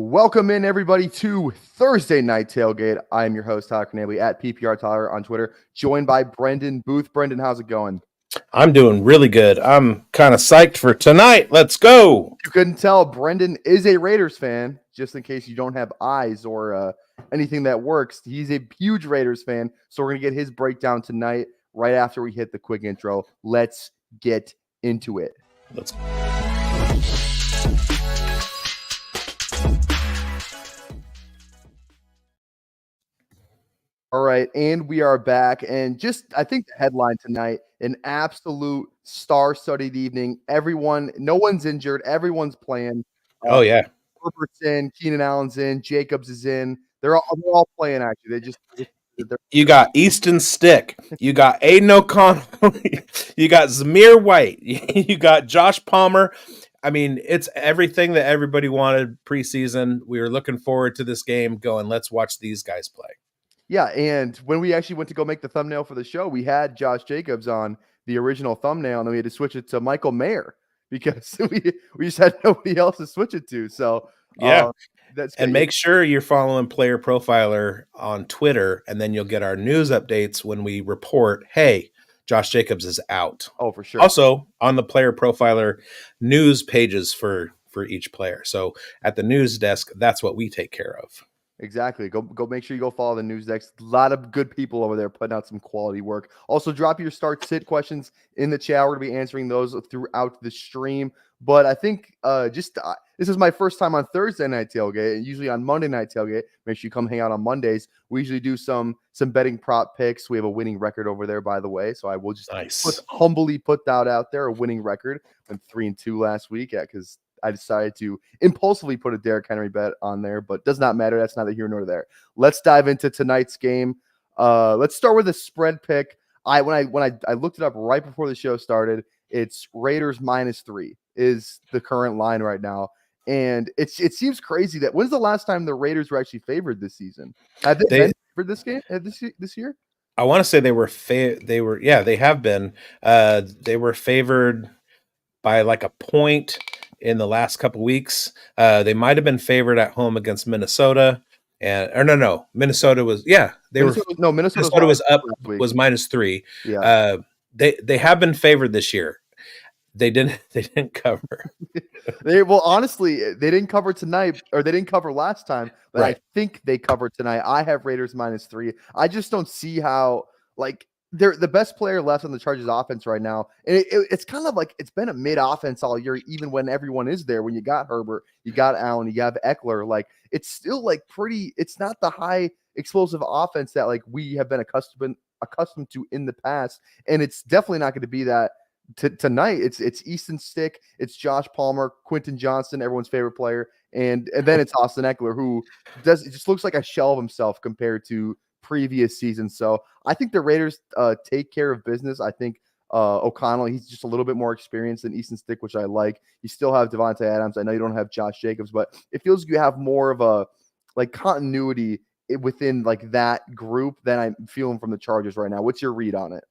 Welcome in, everybody, to Thursday Night Tailgate. I am your host, Tyler Knaeble, at PPR Tyler on Twitter, joined by Brendon Booth. Brendon, how's it going? I'm doing really good. I'm kind of psyched for tonight. Let's go. You couldn't tell, Brendon is a Raiders fan, just in case you don't have eyes or anything that works. He's a huge Raiders fan, so we're going to get his breakdown tonight right after we hit the quick intro. Let's get into it. Let's go. All right, and we are back. And I think the headline tonight, an absolute star-studded evening. No one's injured. Everyone's playing. Oh, yeah. Herbert's in, Keenan Allen's in, Jacobs is in. They're all playing, actually. You got Easton Stick. You got Aiden O'Connell. You got Zamir White. You got Josh Palmer. I mean, it's everything that everybody wanted preseason. We were looking forward to this game going, let's watch these guys play. Yeah, and when we actually went to go make the thumbnail for the show, we had Josh Jacobs on the original thumbnail, and then we had to switch it to Michael Mayer because we just had nobody else to switch it to. So yeah, that's and make sure you're following Player Profiler on Twitter, and then you'll get our news updates when we report, hey, Josh Jacobs is out. Oh, for sure. Also on the Player Profiler news pages for each player. So at the news desk, that's what we take care of. Exactly. Go make sure you go follow the news desk. A lot of good people over there putting out some quality work. Also, drop your start-sit questions in the chat. We're going to be answering those throughout the stream. But I think this is my first time on Thursday Night Tailgate, and usually on Monday Night Tailgate. Make sure you come hang out on Mondays. We usually do some betting prop picks. We have a winning record over there, by the way. So I will just humbly put that out there, a winning record. Went 3-2 last week because I decided to impulsively put a Derrick Henry bet on there, but does not matter. That's neither here nor there. Let's dive into tonight's game. Let's start with a spread pick. When I looked it up right before the show started, it's Raiders -3 is the current line right now. And it seems crazy that when's the last time the Raiders were actually favored this season? Have they been favored this game this year? I want to say they have been. They were favored by like a point in the last couple weeks. They might have been favored at home against Minnesota. Minnesota was Minnesota was up, was -3. Yeah. They have been favored this year. They didn't cover. Honestly, they didn't cover tonight, or they didn't cover last time, but right. I think they covered tonight. I have Raiders -3. I just don't see how, like, they're the best player left on the Chargers offense right now. And it's kind of like it's been a mid offense all year, even when everyone is there. When you got Herbert, you got Allen, you have Eckler, like it's still like it's not the high explosive offense that like we have been accustomed to in the past. And it's definitely not going to be that tonight. It's Easton Stick, it's Josh Palmer, Quentin Johnston, everyone's favorite player. And then it's Austin Eckler, who just looks like a shell of himself compared to previous season. So I think the Raiders take care of business. I think O'Connell, he's just a little bit more experienced than Easton Stick, which I like. You still have Devontae Adams. I know you don't have Josh Jacobs, but it feels like you have more of a like continuity within like that group than I'm feeling from the Chargers right now. What's your read on it?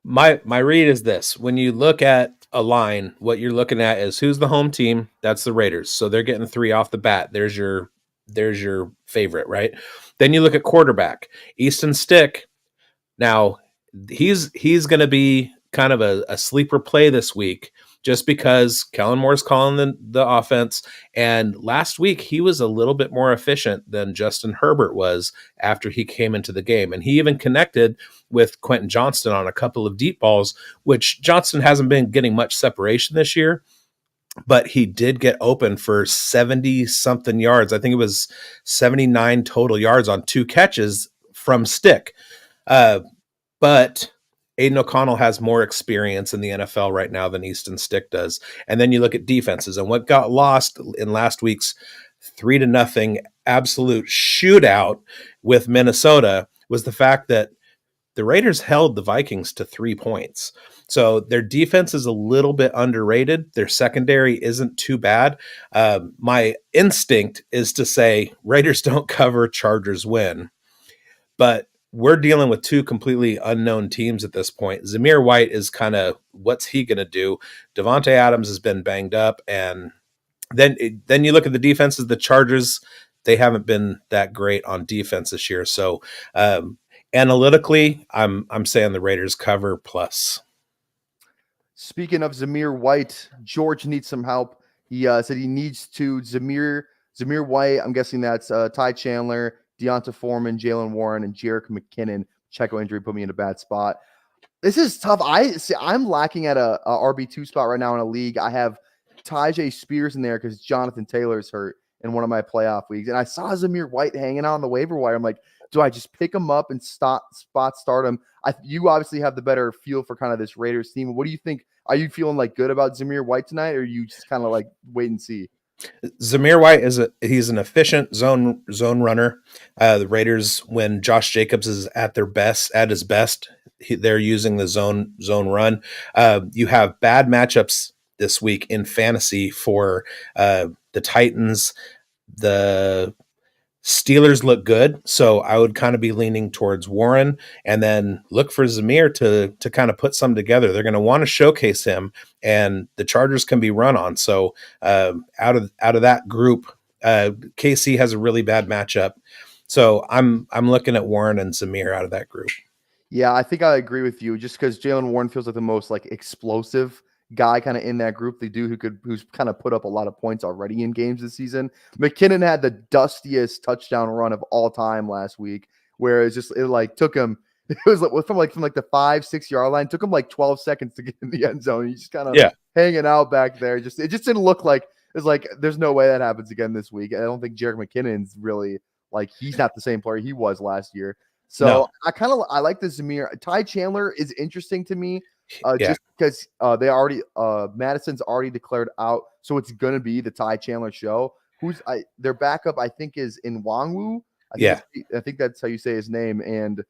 My read is this. When you look at a line, what you're looking at is who's the home team. That's the Raiders. So they're getting 3 off the bat. There's your favorite, right? Then you look at quarterback, Easton Stick. Now he's going to be kind of a sleeper play this week just because Kellen Moore's calling the offense. And last week he was a little bit more efficient than Justin Herbert was after he came into the game. And he even connected with Quentin Johnston on a couple of deep balls, which Johnston hasn't been getting much separation this year. But he did get open for 70-something yards. I think it was 79 total yards on 2 catches from Stick. But Aiden O'Connell has more experience in the NFL right now than Easton Stick does. And then you look at defenses. And what got lost in last week's 3-0 absolute shootout with Minnesota was the fact that the Raiders held the Vikings to 3 points. So their defense is a little bit underrated. Their secondary isn't too bad. My instinct is to say Raiders don't cover, Chargers win. But we're dealing with 2 completely unknown teams at this point. Zamir White is kind of, what's he going to do? Devontae Adams has been banged up, and then you look at the defenses. The Chargers, they haven't been that great on defense this year. So analytically, I'm saying the Raiders cover plus. Speaking of Zamir White, George needs some help. He said he needs to Zamir White. I'm guessing that's Ty Chandler, Deonta Foreman, Jalen Warren, and Jerick McKinnon. Checo injury put me in a bad spot. This is tough. I'm lacking at a RB2 spot right now in a league. I have Tyjae Spears in there because Jonathan Taylor's hurt in one of my playoff leagues. And I saw Zamir White hanging out on the waiver wire. I'm like, do I just pick him up and spot start him? You obviously have the better feel for kind of this Raiders team. What do you think? Are you feeling like good about Zamir White tonight, or are you just kind of like wait and see? Zamir White he's an efficient zone runner. The Raiders, when Josh Jacobs is at his best, they're using the zone run. You have bad matchups this week in fantasy for the Titans. The Steelers look good, so I would kind of be leaning towards Warren, and then look for Zamir to kind of put some together. They're going to want to showcase him, and the Chargers can be run on. So out of that group, KC has a really bad matchup. So I'm looking at Warren and Zamir out of that group. Yeah, I think I agree with you. Just because Jalen Warren feels like the most like explosive guy kind of in that group, the dude who's kind of put up a lot of points already in games this season. McKinnon had the dustiest touchdown run of all time last week, where it took him. It was from the 5-6 yard line. Took him like 12 seconds to get in the end zone. He's just kind of hanging out back there. It just didn't look like it's like there's no way that happens again this week. I don't think Jerick McKinnon's really like he's not the same player he was last year. So no. I like the Zamir. Ty Chandler is interesting to me. Just because they already Madison's already declared out, so it's gonna be the Ty Chandler show. Their backup I think is in Nwangwu. I think that's how you say his name. And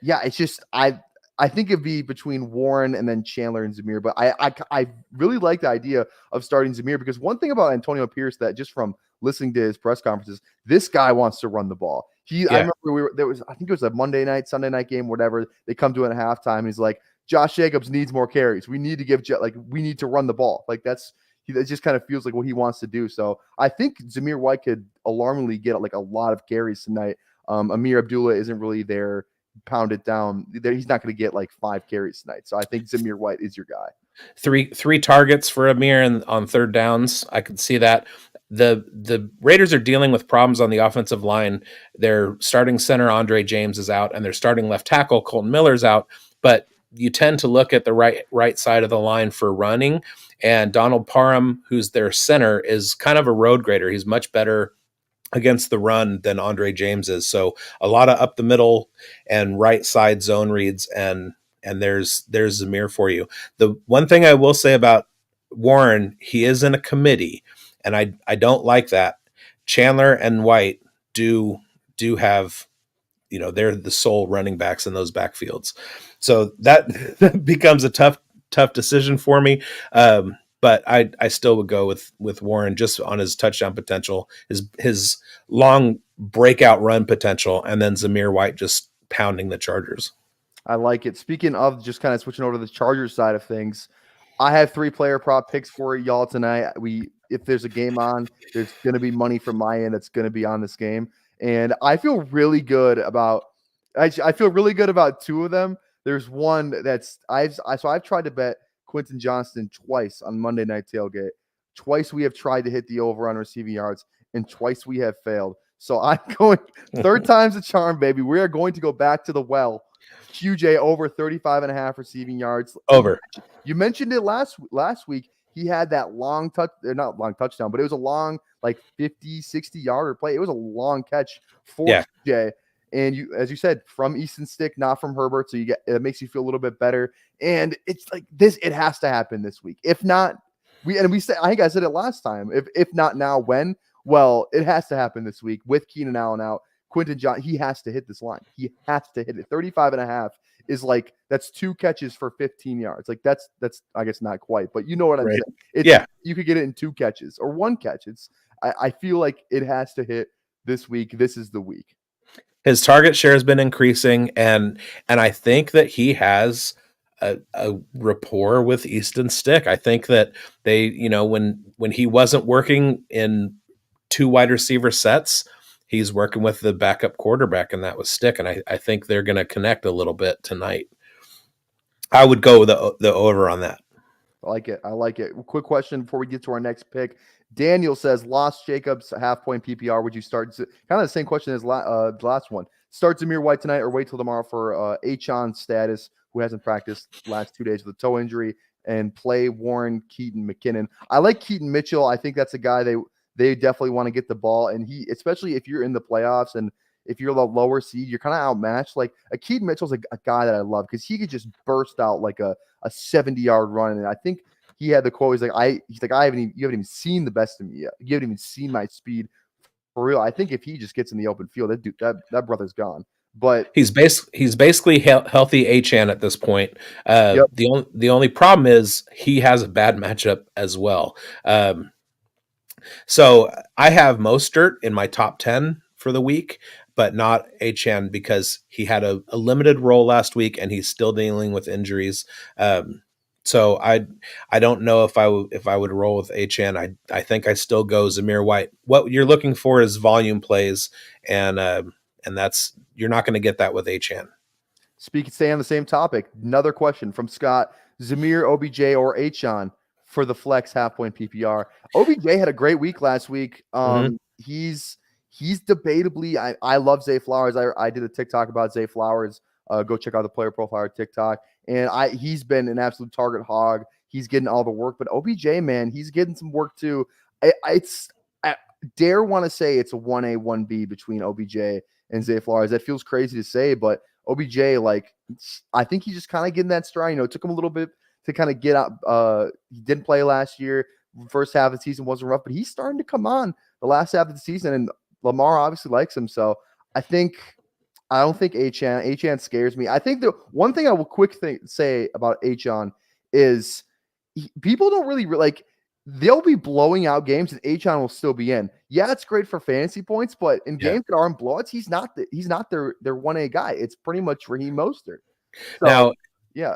yeah, it's just I think it'd be between Warren and then Chandler and Zamir. But I really like the idea of starting Zamir because one thing about Antonio Pierce that just from listening to his press conferences, this guy wants to run the ball. I remember I think it was a Monday night, Sunday night game, whatever. They come to it at halftime. He's like, Josh Jacobs needs more carries. We need to we need to run the ball. Like it just kind of feels like what he wants to do. So I think Zamir White could alarmingly get like a lot of carries tonight. Amir Abdullah isn't really there, pound it down. He's not going to get like 5 carries tonight. So I think Zamir White is your guy. Three targets for Amir on third downs. I could see that. The Raiders are dealing with problems on the offensive line. Their starting center Andre James is out, and their starting left tackle Colton Miller's out. But you tend to look at the right side of the line for running, and Donald Parham, who's their center, is kind of a road grader. He's much better against the run than Andre James is. So a lot of up the middle and right side zone reads, and there's Zamir for you. The one thing I will say about Warren, he is in a committee, and I don't like that. Chandler and White do have, they're the sole running backs in those backfields. So that becomes a tough decision for me. But I still would go with Warren just on his touchdown potential, his long breakout run potential, and then Zamir White just pounding the Chargers. I like it. Speaking of just kind of switching over to the Chargers side of things, I have 3 player prop picks for y'all tonight. If there's a game on, there's going to be money from my end that's going to be on this game. And I feel really good about I feel really good about 2 of them. There's one that's I've tried to bet Quentin Johnston twice on Monday Night Tailgate. Twice we have tried to hit the over on receiving yards, and twice we have failed. So I'm going third time's a charm, baby. We are going to go back to the well. QJ over 35.5 receiving yards. Over. You mentioned it last week. He had that long not long touchdown, but it was a long, like 50, 60 yarder play. It was a long catch for QJ. And as you said, from Easton Stick, not from Herbert. So it makes you feel a little bit better. And it's like this, it has to happen this week. If not, I think I said it last time. If not now, when? Well, it has to happen this week with Keenan Allen out. Quentin John, he has to hit this line. He has to hit it. 35.5 is like, that's 2 catches for 15 yards. Like that's I guess not quite, but you know what I'm saying. You could get it in 2 catches or 1 catch. I feel like it has to hit this week. This is the week. His target share has been increasing, and I think that he has a rapport with Easton Stick. I think that they, when he wasn't working in two wide receiver sets, he's working with the backup quarterback, and that was Stick. And I think they're going to connect a little bit tonight. I would go with the over on that. I like it. I like it. Quick question before we get to our next pick. Daniel says, lost Jacobs, half-point PPR. Would you start? Kind of the same question as the last one. Start Zamir White tonight or wait till tomorrow for Achon status, who hasn't practiced last 2 days with a toe injury, and play Warren, Keaton, McKinnon. I like Keaton Mitchell. I think that's a guy they definitely want to get the ball. And he, especially if you're in the playoffs and if you're the lower seed, you're kind of outmatched. Like a Keaton Mitchell's a guy that I love because he could just burst out like a 70-yard run. And I think he had the quote. You haven't even seen the best of me yet. You haven't even seen my speed for real. I think if he just gets in the open field, that brother's gone. But he's basically healthy Achane at this point. Yep. The only problem is he has a bad matchup as well. So I have Mostert in my top 10 for the week, but not Achane because he had a limited role last week and he's still dealing with injuries. So I don't know if I would roll with Achane. I think I still go Zamir White. What you're looking for is volume plays, and that's, you're not going to get that with Achane. Stay on the same topic. Another question from Scott: Zamir, OBJ, or Achane for the flex half-point PPR. OBJ had a great week last week. He's debatably. I love Zay Flowers. I did a TikTok about Zay Flowers. Go check out the player profile TikTok. And he's been an absolute target hog. He's getting all the work, but OBJ, man, he's getting some work too. I dare want to say it's a 1A, 1B between OBJ and Zay Flowers. That feels crazy to say, but OBJ, like, I think he's just kind of getting that stride. It took him a little bit to kind of get out. He didn't play last year. First half of the season wasn't rough, but he's starting to come on the last half of the season, and Lamar obviously likes him. So I don't think Achane scares me. I think the one thing I will say about Achane is people don't really like, they'll be blowing out games and Achane will still be in. Yeah, it's great for fantasy points, but in games that aren't blowouts, he's not their 1A guy. It's pretty much Raheem Mostert. So, now, yeah.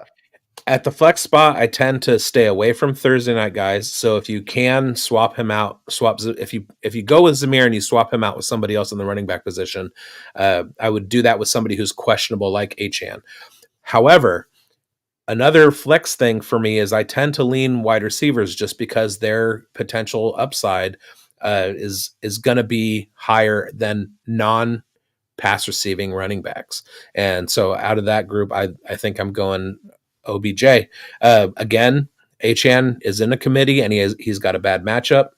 At the flex spot, I tend to stay away from Thursday night guys. So if you can swap him out, if you go with Zamir and you swap him out with somebody else in the running back position, I would do that with somebody who's questionable like Achane. However, another flex thing for me is I tend to lean wide receivers just because their potential upside is going to be higher than non-pass receiving running backs. And so out of that group, I think I'm going OBJ. Again, Achane is in a committee and he's got a bad matchup.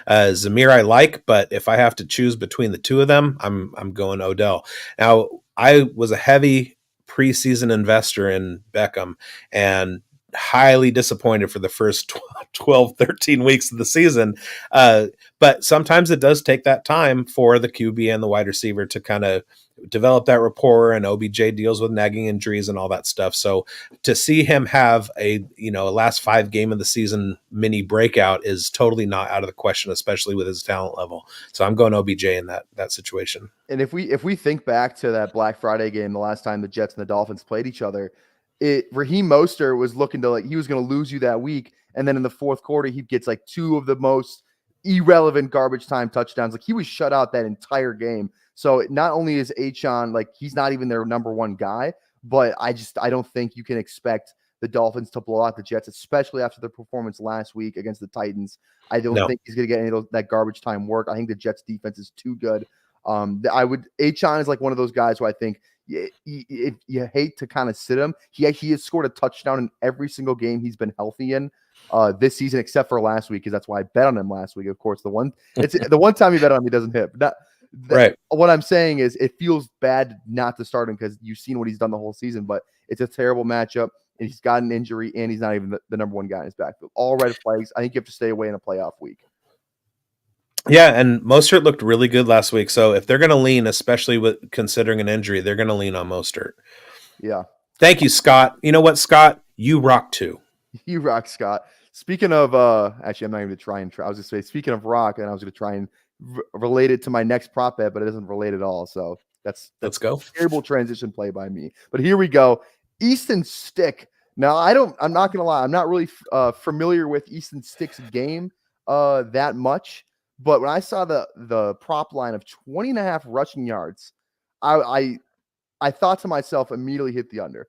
Zamir I like, but if I have to choose between the two of them, I'm going Odell. Now, I was a heavy preseason investor in Beckham and highly disappointed for the first 12, 13 weeks of the season. But sometimes it does take that time for the QB and the wide receiver to kind of develop that rapport, and OBJ deals with nagging injuries and all that stuff. So to see him have a last 5 game of the season mini breakout is totally not out of the question, especially with his talent level. So I'm going OBJ in that situation. And if we think back to that Black Friday game, the last time the Jets and the Dolphins played each other, Raheem Mostert was looking to, he was going to lose you that week. And then in the fourth quarter, he gets 2 of the most irrelevant garbage time touchdowns. He was shut out that entire game. So not only is Achane, he's not even their number one guy, but I don't think you can expect the Dolphins to blow out the Jets, especially after their performance last week against the Titans. I don't think he's going to get any of that garbage time work. I think the Jets defense is too good. Achane is one of those guys who I think if you hate to kind of sit him, he has scored a touchdown in every single game he's been healthy in this season, except for last week, because that's why I bet on him last week. Of course, the one time you bet on him, he doesn't hit. Right. What I'm saying is it feels bad not to start him because you've seen what he's done the whole season, but it's a terrible matchup, and he's got an injury, and he's not even the number one guy in his backfield. All red flags. I think you have to stay away in a playoff week. Yeah, and Mostert looked really good last week. So if they're going to lean, especially with considering an injury, they're going to lean on Mostert. Yeah. Thank you, Scott. You know what, Scott? You rock too. You rock, Scott. Speaking of, actually, I'm not going to try and try. I was just saying, speaking of rock, and I was going to try and relate it to my next prop bet, but it doesn't relate at all. So let's go. Terrible transition play by me. But here we go. Easton Stick Now, I'm not gonna lie. I'm not really familiar with Easton Stick's game that much. But when I saw the prop line of 20.5 rushing yards, I I thought to myself immediately hit the under.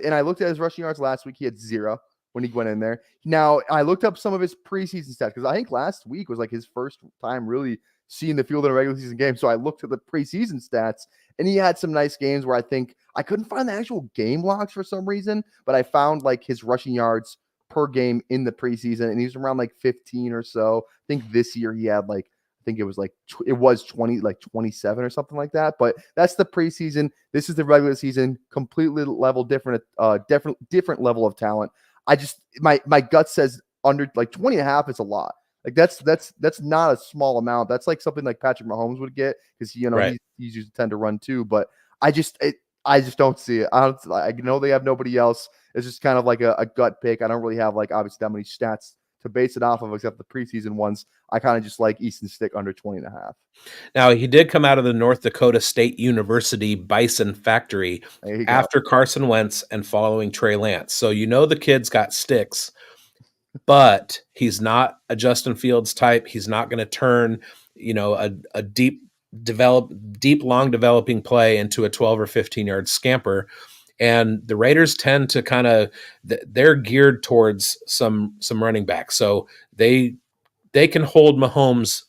And I looked at his rushing yards last week. He had 0 when he went in there. Now I looked up some of his preseason stats because I think last week was like his first time really seeing the field in a regular season game. So I looked at the preseason stats, and he had some nice games where I think I couldn't find the actual game logs for some reason, but I found like his rushing yards per game in the preseason, and he was around like 15 or so. I think this year he had like I think it was like it was 20, like 27 or something like that. But that's the preseason. This is the regular season. Completely level different, different level of talent. I just my gut says under like 20.5 is a lot. Like that's not a small amount. That's like something like Patrick Mahomes would get because Right. he's usually tend to run too. But I just don't see it. I know they have nobody else. It's just kind of like a gut pick. I don't really have like obviously that many stats to base it off of except the preseason ones. I kind of just like Easton Stick under 20.5. Now, he did come out of the North Dakota State University Bison Factory There you go. after Carson Wentz and following Trey Lance. So the kid's got sticks, but he's not a Justin Fields type. He's not going to turn, a deep, long developing play into a 12 or 15-yard scamper. And the Raiders tend to kind of they're geared towards some running backs, so they can hold Mahomes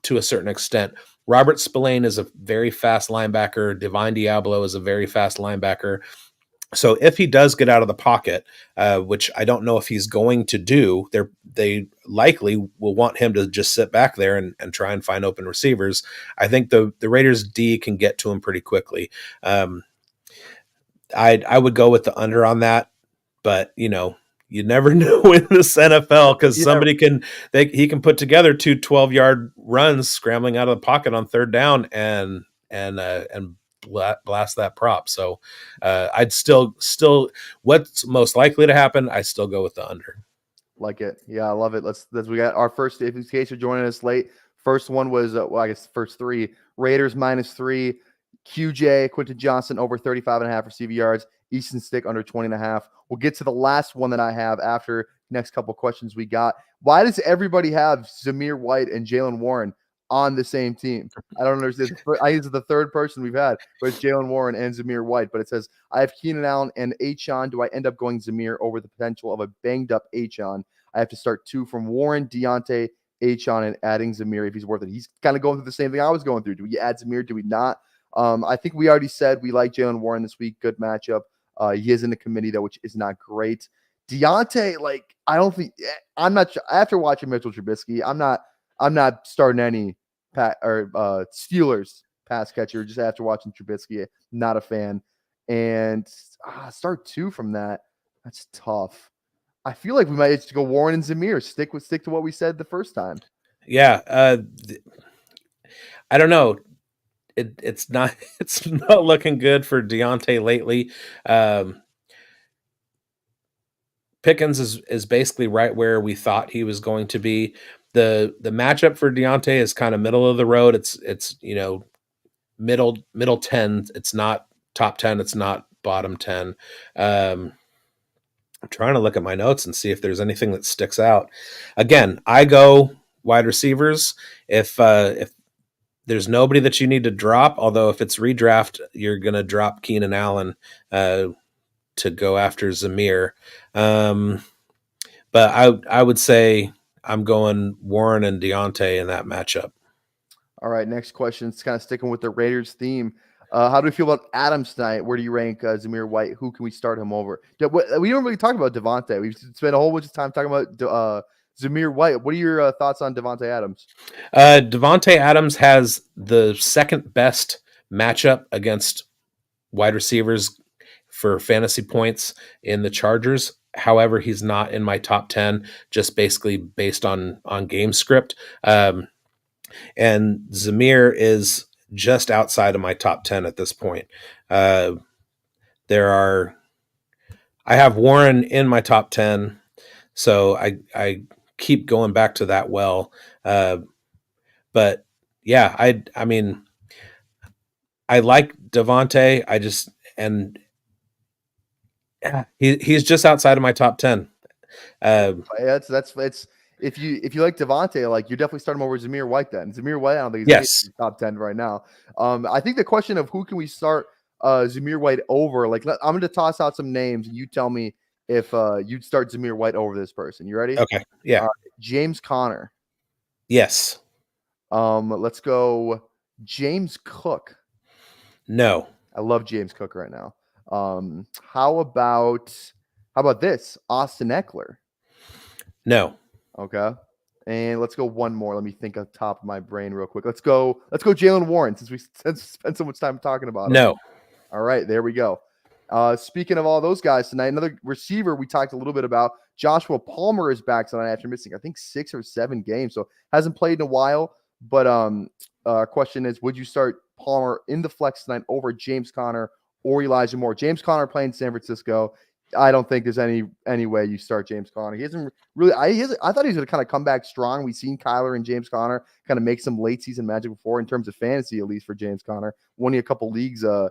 to a certain extent. Robert Spillane is a very fast linebacker. Divine Diablo is a very fast linebacker. So if he does get out of the pocket, which I don't know if he's going to do, they likely will want him to just sit back there and try and find open receivers. I think the Raiders D can get to him pretty quickly. I would go with the under on that, but you never know in this NFL because Yeah, he can put together 2 12-yard runs scrambling out of the pocket on third down and blast that prop. So I'd still what's most likely to happen. I still go with the under. like it. Yeah, I love it. We got our first. If in case you're joining us late, first one was I guess first 3 Raiders -3. QJ Quentin Johnson over 35.5 receiving yards. Easton Stick under 20.5. We'll get to the last one that I have after next couple questions we got. Why does everybody have Zamir White and Jalen Warren on the same team? I don't understand. I think it's the third person we've had, but it's Jalen Warren and Zamir White. But it says I have Keenan Allen and Achon. Do I end up going Zamir over the potential of a banged up Achon? I have to start 2 from Warren, Deontay, Achon, and adding Zamir if he's worth it. He's kind of going through the same thing I was going through. Do we add Zamir? Do we not? I think we already said we like Jalen Warren this week. Good matchup. He is in the committee though, which is not great. Deontay, like I don't think I'm not after watching Mitchell Trubisky. I'm not starting any Steelers pass catcher just after watching Trubisky. Not a fan. And start 2 from that. That's tough. I feel like we might just go Warren and Zamir. Stick to what we said the first time. Yeah, I don't know. It's not it's not looking good for Deontay lately. Pickens is basically right where we thought he was going to be. The matchup for Deontay is kind of middle of the road. It's middle 10. It's not top 10. It's not bottom 10. I'm trying to look at my notes and see if there's anything that sticks out. Again, I go wide receivers. If there's nobody that you need to drop, although if it's redraft, you're going to drop Keenan Allen to go after Zamir. But I would say I'm going Warren and Deontay in that matchup. All right, next question. It's kind of sticking with the Raiders theme. How do we feel about Adams tonight? Where do you rank Zamir White? Who can we start him over? We don't really talk about Devontae. We've spent a whole bunch of time talking about Zamir White. What are your thoughts on Devontae Adams? Devontae Adams has the second best matchup against wide receivers for fantasy points in the Chargers. However, he's not in my top 10, just basically based on game script. And Zamir is just outside of my top 10 at this point. I have Warren in my top 10, so I keep going back to that well. But yeah, I mean, I like Devontae. And He's just outside of my top 10. That's if you like Devontae, like you're definitely starting him over Zamir White then. Zamir White, I don't think he's Yes. in the top 10 right now. I think the question of who can we start Zamir White over, like I'm going to toss out some names and you tell me if you'd start Zamir White over this person. You ready? Okay. Yeah. James Conner. Yes. Let's go James Cook. No. I love James Cook right now. How about this? Austin Eckler. No. Okay. And let's go one more. Let me think on top of my brain real quick. Let's go Jaylen Warren since we spent so much time talking about him. No. All right, there we go. Speaking of all those guys tonight, another receiver we talked a little bit about, Joshua Palmer is back tonight after missing, I think, 6 or 7 games. So hasn't played in a while. But question is, would you start Palmer in the flex tonight over James Conner or Elijah Moore? James Conner playing San Francisco. I don't think there's any way you start James Conner. He hasn't really. I thought he was going to kind of come back strong. We've seen Kyler and James Conner kind of make some late season magic before in terms of fantasy, at least for James Conner. Winning a couple leagues a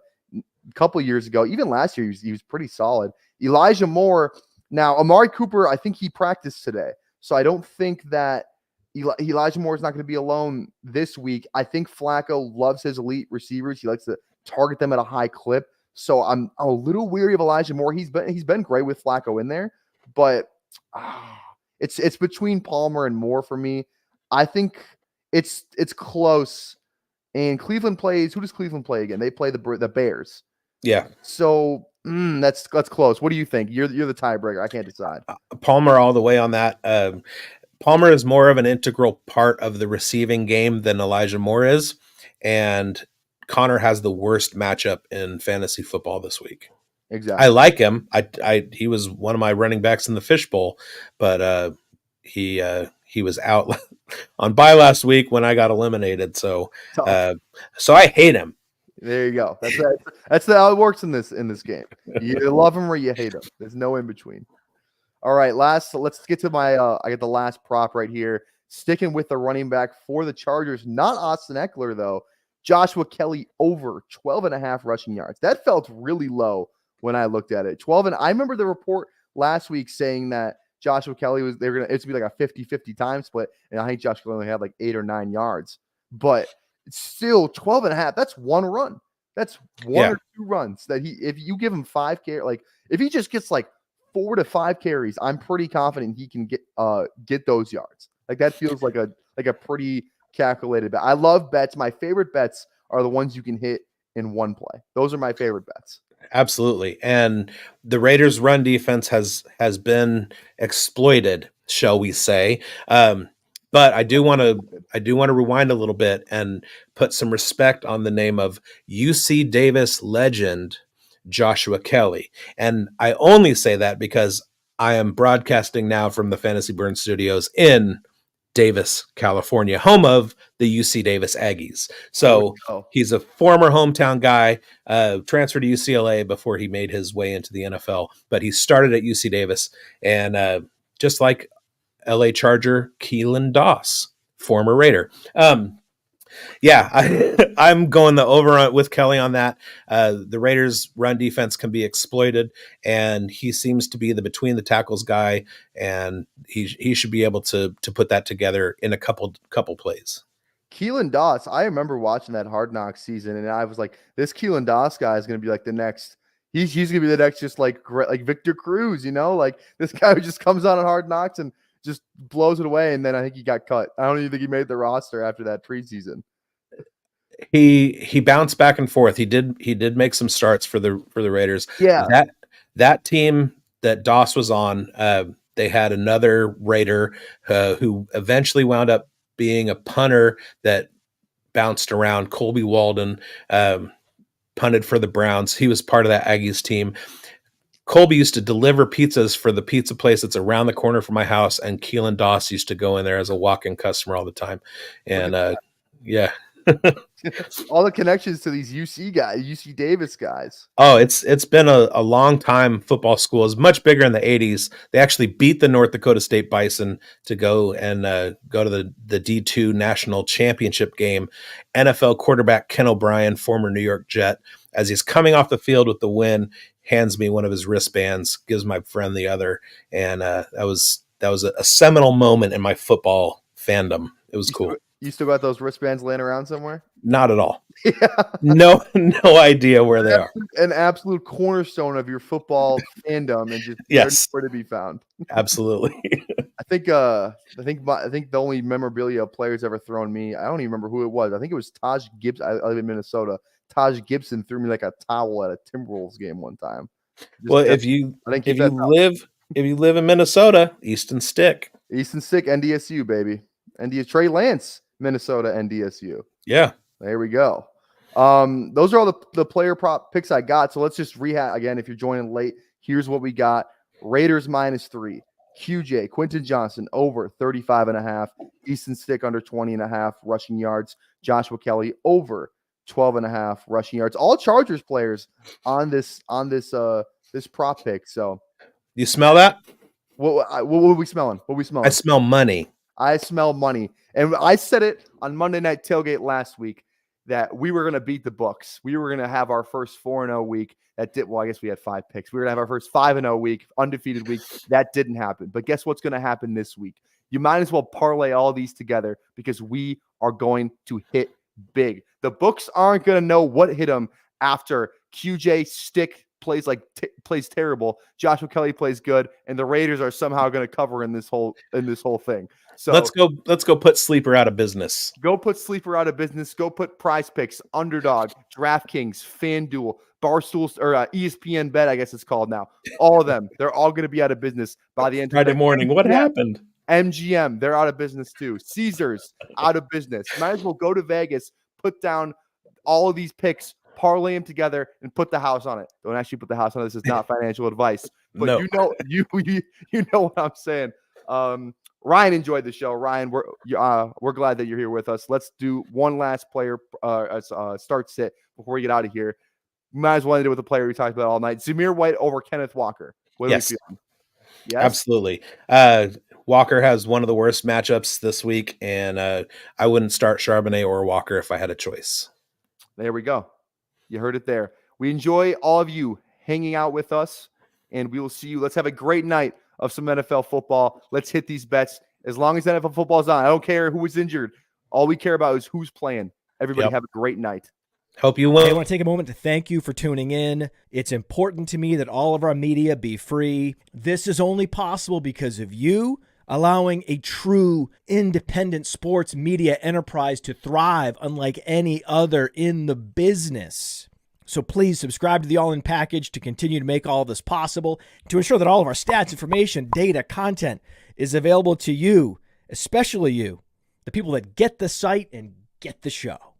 couple years ago. Even last year, he was pretty solid. Elijah Moore. Now, Amari Cooper, I think he practiced today, so I don't think that Elijah Moore is not going to be alone this week. I think Flacco loves his elite receivers. He likes to target them at a high clip. So I'm a little weary of Elijah Moore. He's been great with Flacco in there, but it's between Palmer and Moore for me. I think it's close. And Cleveland plays. Who does Cleveland play again? They play the Bears. Yeah. So that's close. What do you think? You're the tiebreaker. I can't decide. Palmer all the way on that. Palmer is more of an integral part of the receiving game than Elijah Moore is, and Connor has the worst matchup in fantasy football this week. Exactly. I like him. He was one of my running backs in the fishbowl, but he was out on bye last week when I got eliminated. So I hate him. There you go. That's how it works in this game. You love him or you hate him. There's no in between. All right, let's get to my I got the last prop right here. Sticking with the running back for the Chargers, not Austin Eckler though. Joshua Kelly over 12.5 rushing yards. That felt really low when I looked at it. 12, and I remember the report last week saying that Joshua Kelly it's gonna be like a 50-50 time split, and I think Josh Kelly only had like 8 or 9 yards. But it's still 12.5. That's one run. That's one or two runs that if you give him 5 carries, like if he just gets like 4 to 5 carries, I'm pretty confident he can get those yards. Like that feels like a pretty calculated bet. I love bets. My favorite bets are the ones you can hit in one play. Those are my favorite bets. Absolutely. And the Raiders' run defense has been exploited, shall we say. But I do want to rewind a little bit and put some respect on the name of UC Davis legend Joshua Kelly. And I only say that because I am broadcasting now from the Fantasy Burn Studios in Davis, California, home of the UC Davis Aggies. So he's a former hometown guy, transferred to UCLA before he made his way into the NFL, but he started at UC Davis. And just like LA Charger Keelan Doss, former Raider. I'm going the over with Kelly on that. The Raiders' run defense can be exploited, and he seems to be the between the tackles guy, and he should be able to put that together in a couple plays. Keelan Doss, I remember watching that Hard Knocks season, and I was like, this Keelan Doss guy is going to be like the next. He's going to be the next, just like Victor Cruz, like this guy who just comes on Hard Knocks and just blows it away. And then I think he got cut. I don't even think he made the roster after that preseason. He bounced back and forth. He did make some starts for the Raiders. Yeah, that team that Doss was on, they had another Raider who eventually wound up being a punter that bounced around. Colby Walden punted for the Browns. He was part of that Aggies team. Colby used to deliver pizzas for the pizza place that's around the corner from my house, and Keelan Doss used to go in there as a walk-in customer all the time. And all the connections to these UC Davis guys. Oh, it's been a long time. Football school is much bigger in the 80s. They actually beat the North Dakota State Bison to go to the D2 national championship game. NFL quarterback Ken O'Brien, former New York Jet, as he's coming off the field with the win, hands me one of his wristbands, gives my friend the other, and that was a seminal moment in my football fandom. It was cool. You still got those wristbands laying around somewhere? Not at all. Yeah. No idea where they are. An absolute cornerstone of your football fandom, and just Yes, where to be found. absolutely. I think the only memorabilia a player's ever thrown me, I don't even remember who it was. I think it was Taj Gibson. I live in Minnesota. Taj Gibson threw me like a towel at a Timberwolves game one time. Well, if you live in Minnesota, Easton Stick, NDSU, baby. Trey Lance, Minnesota, NDSU. Yeah. There we go. Those are all the player prop picks I got. So let's just rehab again. If you're joining late, here's what we got. Raiders -3. QJ, Quentin Johnson, over 35.5. Easton Stick, under 20.5 rushing yards. Joshua Kelly, over 12.5 rushing yards. All Chargers players on this prop pick. So you smell that? What are we smelling? What are we smelling? I smell money. I smell money. And I said it on Monday Night Tailgate last week that we were going to beat the books. We were going to have our first 4-0 week. I guess we had 5 picks. We were going to have our first 5-0 week, undefeated week. That didn't happen. But guess what's going to happen this week? You might as well parlay all these together because we are going to hit big. The books aren't going to know what hit them after QJ Stick plays terrible, Joshua Kelly plays good, and the Raiders are somehow going to cover in this whole thing. So let's go put Sleeper out of business. Go put Sleeper out of business. Go put Prize Picks, Underdog, DraftKings, FanDuel, Barstool, or ESPN Bet, I guess it's called now. All of them, they're all going to be out of business by the end of Friday morning. What happened? MGM, they're out of business too. Caesars, out of business. Might as well go to Vegas, put down all of these picks, parlay them together, and put the house on it. Don't actually put the house on it. This is not financial advice, but No. you know what I'm saying. Ryan enjoyed the show. Ryan, we're glad that you're here with us. Let's do one last player start sit before we get out of here. Might as well end it with a player we talked about all night. Zamir White over Kenneth Walker. What are we feeling? Yes, absolutely. Walker has one of the worst matchups this week, and I wouldn't start Charbonnet or Walker if I had a choice. There we go. You heard it there. We enjoy all of you hanging out with us, and we will see you. Let's have a great night of some NFL football. Let's hit these bets. As long as NFL football is on, I don't care who is injured. All we care about is who's playing. Everybody have a great night. Hope you win. I want to take a moment to thank you for tuning in. It's important to me that all of our media be free. This is only possible because of you allowing a true independent sports media enterprise to thrive unlike any other in the business. So please subscribe to the All In Package to continue to make all of this possible, to ensure that all of our stats, information, data, content is available to you, especially you, the people that get the site and get the show.